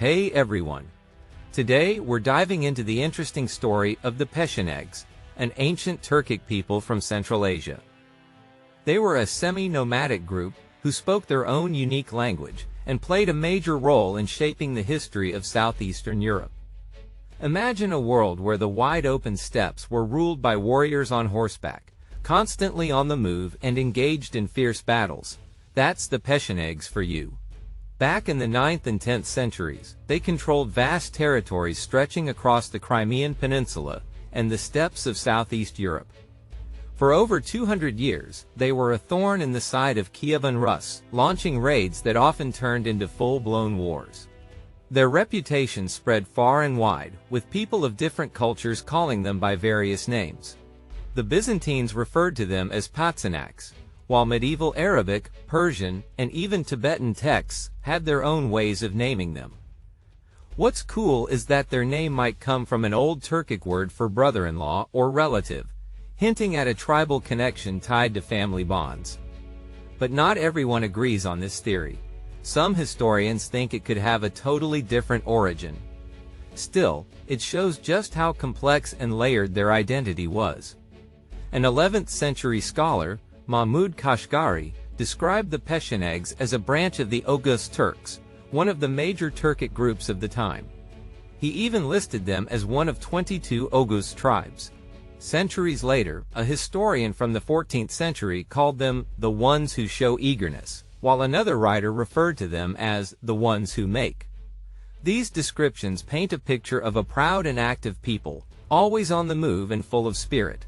Hey everyone! Today we're diving into the interesting story of the Pechenegs, an ancient Turkic people from Central Asia. They were a semi-nomadic group who spoke their own unique language and played a major role in shaping the history of southeastern Europe. Imagine a world where the wide-open steppes were ruled by warriors on horseback, constantly on the move and engaged in fierce battles. That's the Pechenegs for you. Back in the 9th and 10th centuries, they controlled vast territories stretching across the Crimean Peninsula and the steppes of southeast Europe. For over 200 years, they were a thorn in the side of Kievan Rus, launching raids that often turned into full-blown wars. Their reputation spread far and wide, with people of different cultures calling them by various names. The Byzantines referred to them as Patzinaks, while medieval Arabic, Persian, and even Tibetan texts had their own ways of naming them. What's cool is that their name might come from an old Turkic word for brother-in-law or relative, hinting at a tribal connection tied to family bonds. But not everyone agrees on this theory. Some historians think it could have a totally different origin. Still, it shows just how complex and layered their identity was. An 11th century scholar, Mahmud Kashgari, described the Pechenegs as a branch of the Oghuz Turks, one of the major Turkic groups of the time. He even listed them as one of 22 Oghuz tribes. Centuries later, a historian from the 14th century called them the ones who show eagerness, while another writer referred to them as the ones who make. These descriptions paint a picture of a proud and active people, always on the move and full of spirit.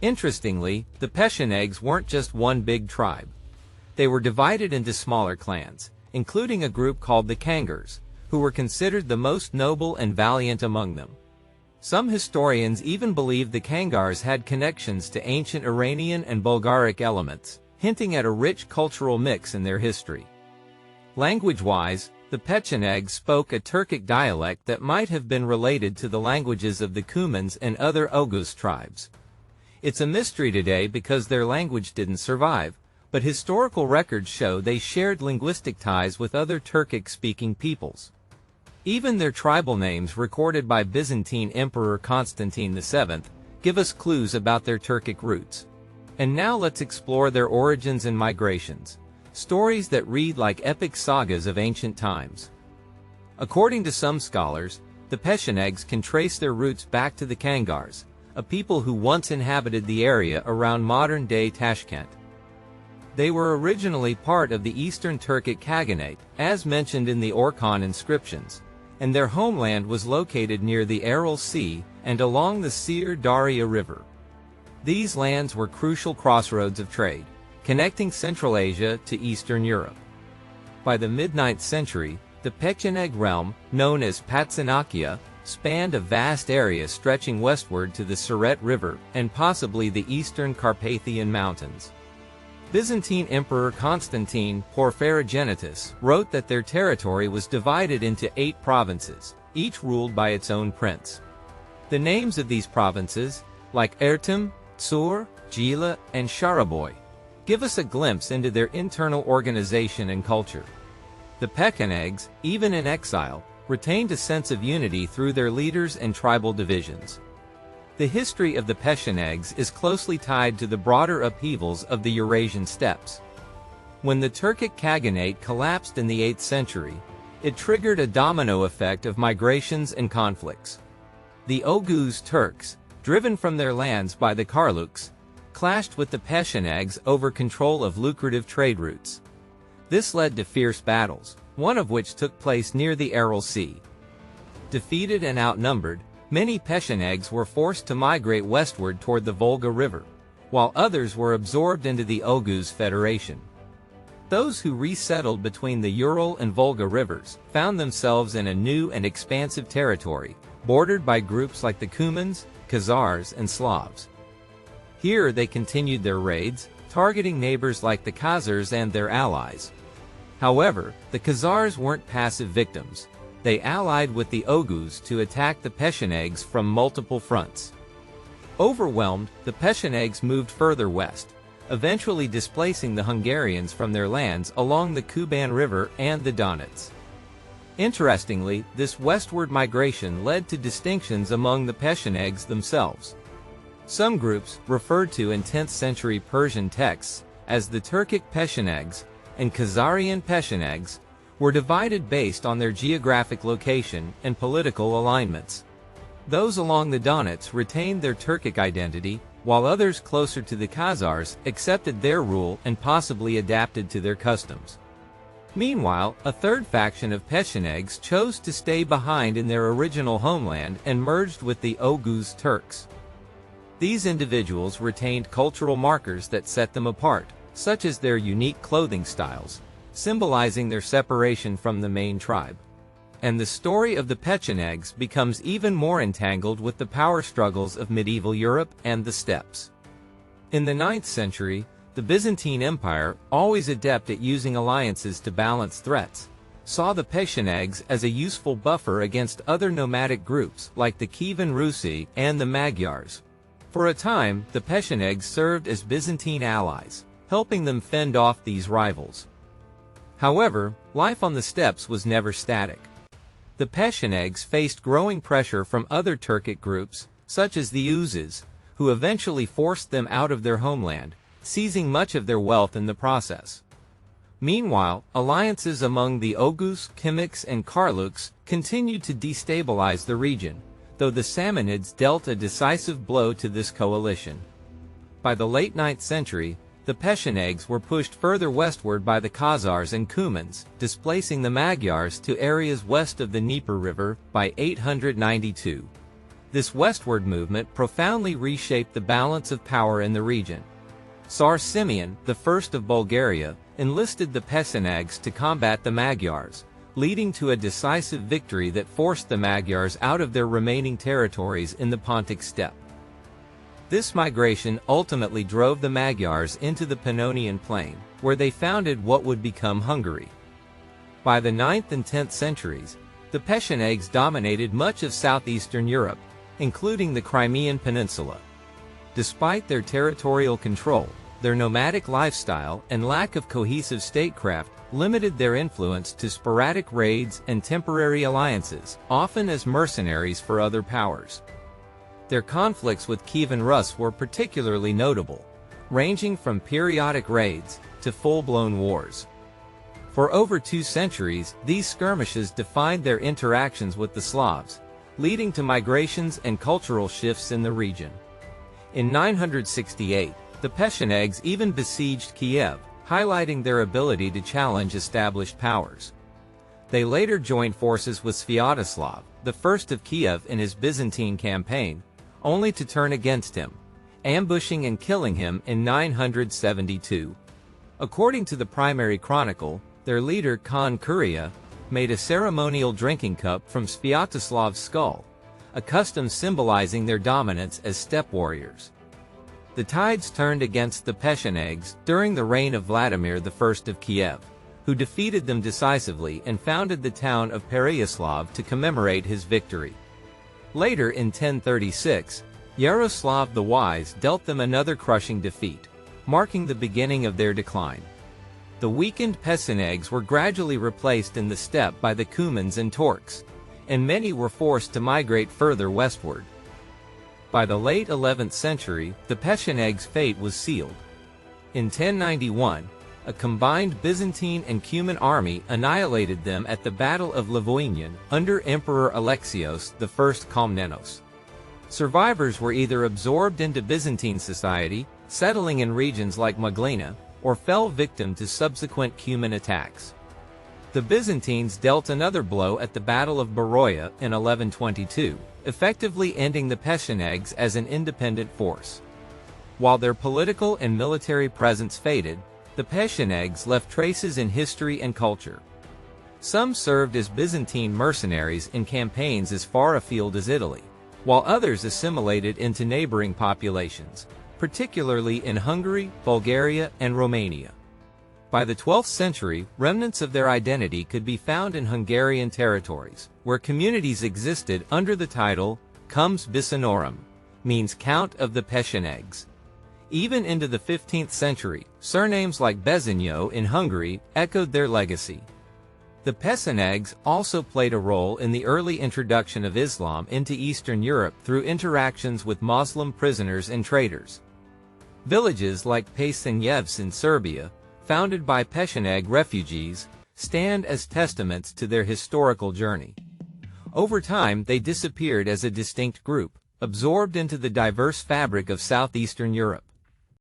Interestingly, the Pechenegs weren't just one big tribe. They were divided into smaller clans, including a group called the Khazars, who were considered the most noble and valiant among them. Some historians even believe the Khazars had connections to ancient Iranian and Bulgaric elements, hinting at a rich cultural mix in their history. Language-wise, the Pechenegs spoke a Turkic dialect that might have been related to the languages of the Cumans and other Oghuz tribes. It's a mystery today because their language didn't survive, but historical records show they shared linguistic ties with other Turkic-speaking peoples. Even their tribal names recorded by Byzantine Emperor Constantine VII give us clues about their Turkic roots. And now let's explore their origins and migrations, stories that read like epic sagas of ancient times. According to some scholars, the Pechenegs can trace their roots back to the Khazars, a people who once inhabited the area around modern-day Tashkent. They were originally part of the Eastern Turkic Khaganate, as mentioned in the Orkhon inscriptions, and their homeland was located near the Aral Sea and along the Sir Darya River. These lands were crucial crossroads of trade, connecting Central Asia to Eastern Europe. By the mid-9th century, the Pecheneg realm, known as Patzinakia, spanned a vast area stretching westward to the Siret River and possibly the eastern Carpathian Mountains. Byzantine Emperor Constantine Porphyrogenitus wrote that their territory was divided into 8 provinces, each ruled by its own prince. The names of these provinces, like Ertem, Tsur, Gila, and Sharaboy, give us a glimpse into their internal organization and culture. The Pechenegs, even in exile, retained a sense of unity through their leaders and tribal divisions. The history of the Pechenegs is closely tied to the broader upheavals of the Eurasian steppes. When the Turkic Khaganate collapsed in the 8th century, it triggered a domino effect of migrations and conflicts. The Oghuz Turks, driven from their lands by the Karluks, clashed with the Pechenegs over control of lucrative trade routes. This led to fierce battles, one of which took place near the Aral Sea. Defeated and outnumbered, many Pechenegs were forced to migrate westward toward the Volga River, while others were absorbed into the Oghuz Federation. Those who resettled between the Ural and Volga rivers found themselves in a new and expansive territory, bordered by groups like the Cumans, Khazars, and Slavs. Here they continued their raids, targeting neighbors like the Khazars and their allies. However, the Khazars weren't passive victims. They allied with the Oghuz to attack the Pechenegs from multiple fronts. Overwhelmed, the Pechenegs moved further west, eventually displacing the Hungarians from their lands along the Kuban River and the Donets. Interestingly, this westward migration led to distinctions among the Pechenegs themselves. Some groups, referred to in 10th century Persian texts as the Turkic Pechenegs and Khazarian Pechenegs, were divided based on their geographic location and political alignments. Those along the Donets retained their Turkic identity, while others closer to the Khazars accepted their rule and possibly adapted to their customs. Meanwhile, a third faction of Pechenegs chose to stay behind in their original homeland and merged with the Oghuz Turks. These individuals retained cultural markers that set them apart, such as their unique clothing styles, symbolizing their separation from the main tribe. And the story of the Pechenegs becomes even more entangled with the power struggles of medieval Europe and the steppes. In the 9th century, the Byzantine Empire, always adept at using alliances to balance threats, saw the Pechenegs as a useful buffer against other nomadic groups like the Kievan Rus and the Magyars. For a time, the Pechenegs served as Byzantine allies, helping them fend off these rivals. However, life on the steppes was never static. The Pechenegs faced growing pressure from other Turkic groups, such as the Uzes, who eventually forced them out of their homeland, seizing much of their wealth in the process. Meanwhile, alliances among the Oghuz, Kimyks, and Karluks continued to destabilize the region, though the Samanids dealt a decisive blow to this coalition. By the late 9th century, the Pechenegs were pushed further westward by the Khazars and Cumans, displacing the Magyars to areas west of the Dnieper River by 892. This westward movement profoundly reshaped the balance of power in the region. Tsar Simeon, the first of Bulgaria, enlisted the Pechenegs to combat the Magyars, leading to a decisive victory that forced the Magyars out of their remaining territories in the Pontic steppe. This migration ultimately drove the Magyars into the Pannonian Plain, where they founded what would become Hungary. By the 9th and 10th centuries, the Pechenegs dominated much of southeastern Europe, including the Crimean Peninsula. Despite their territorial control, their nomadic lifestyle and lack of cohesive statecraft limited their influence to sporadic raids and temporary alliances, often as mercenaries for other powers. Their conflicts with Kievan Rus were particularly notable, ranging from periodic raids to full-blown wars. For over 2 centuries, these skirmishes defined their interactions with the Slavs, leading to migrations and cultural shifts in the region. In 968, the Pechenegs even besieged Kiev, highlighting their ability to challenge established powers. They later joined forces with Sviatoslav, the first of Kiev in his Byzantine campaign, only to turn against him, ambushing and killing him in 972. According to the primary chronicle, their leader Khan Kuria made a ceremonial drinking cup from Sviatoslav's skull, a custom symbolizing their dominance as steppe warriors. The tides turned against the Pechenegs during the reign of Vladimir I of Kiev, who defeated them decisively and founded the town of Pereyaslav to commemorate his victory. Later in 1036, Yaroslav the Wise dealt them another crushing defeat, marking the beginning of their decline. The weakened Pechenegs were gradually replaced in the steppe by the Cumans and Turks, and many were forced to migrate further westward. By the late 11th century, the Pechenegs' fate was sealed. In 1091, a combined Byzantine and Cuman army annihilated them at the Battle of Livoinian under Emperor Alexios I Komnenos. Survivors were either absorbed into Byzantine society, settling in regions like Maglina, or fell victim to subsequent Cuman attacks. The Byzantines dealt another blow at the Battle of Beroia in 1122, effectively ending the Pechenegs as an independent force. While their political and military presence faded, the Pechenegs left traces in history and culture. Some served as Byzantine mercenaries in campaigns as far afield as Italy, while others assimilated into neighboring populations, particularly in Hungary, Bulgaria, and Romania. By the 12th century, remnants of their identity could be found in Hungarian territories, where communities existed under the title Comes Bisanorum, means Count of the Pechenegs. Even into the 15th century, surnames like Bezanyo in Hungary echoed their legacy. The Pechenegs also played a role in the early introduction of Islam into Eastern Europe through interactions with Muslim prisoners and traders. Villages like Pechenegs in Serbia, founded by Pecheneg refugees, stand as testaments to their historical journey. Over time, they disappeared as a distinct group, absorbed into the diverse fabric of southeastern Europe.